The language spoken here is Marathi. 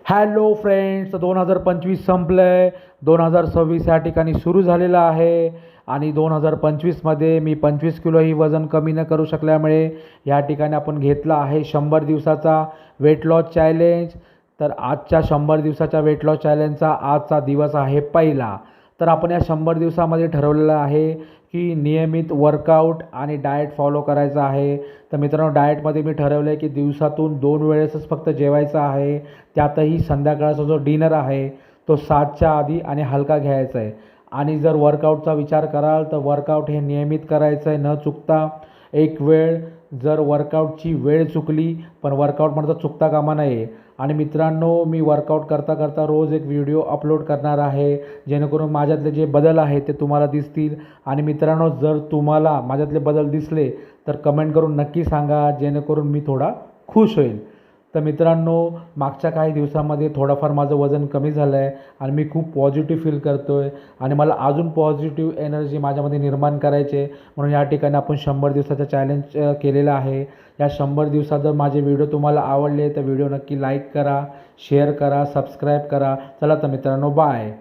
हॅलो फ्रेंड्स, 2025 संपलं आहे. 2026 या ठिकाणी सुरू झालेलं आहे आणि 2025मध्ये मी 25 किलोही वजन कमी न करू शकल्यामुळे या ठिकाणी आपण घेतला आहे 100 दिवसाचा वेट लॉस चॅलेंज. तर आजच्या 100 दिवसाच्या वेट लॉस चॅलेंजचा आजचा दिवस आहे पहिला. तर आपण या 100 दिवसामध्ये ठरवलेलं आहे की नियमित वर्कआउट आणि डाएट फॉलो करायचं आहे. तर मित्रांनो, डाएटमध्ये मी ठरवलं आहे की दिवसातून 2 वेळेसच फक्त जेवायचं आहे. त्यातही संध्याकाळचा जो डिनर आहे तो 7च्या आधी आणि हलका घ्यायचा आहे. आणि जर वर्कआउटचा विचार कराल तर वर्कआउट हे नियमित करायचं आहे न चुकता. एक वेळ जर वर्कआउटची वेळ चुकली पण वर्कआउट म्हणता चुकता कामा नये. आणि मित्रांनो, मी वर्कआउट करता करता रोज एक व्हिडिओ अपलोड करणार आहे जेणेकरून माझ्यातले जे बदल आहेत ते तुम्हाला दिसतील. आणि मित्रांनो, जर तुम्हाला माझ्यातले बदल दिसले तर कमेंट करून नक्की सांगा जेणेकरून मी थोडा खुश होईल. तर मित्रांनो, मागच्या काही दिवसामध्ये थोडंफार माझं वजन कमी झालं आहे आणि मी खूप पॉझिटिव्ह फील करतो आहे आणि मला अजून पॉझिटिव्ह एनर्जी माझ्यामध्ये निर्माण करायची आहे. म्हणून या ठिकाणी आपण 100 दिवसाचा चॅलेंज केलेला आहे. या 100 दिवसात जर माझे व्हिडिओ तुम्हाला आवडले तर व्हिडिओ नक्की लाईक करा, शेअर करा, सबस्क्राईब करा. चला तर मित्रांनो, बाय.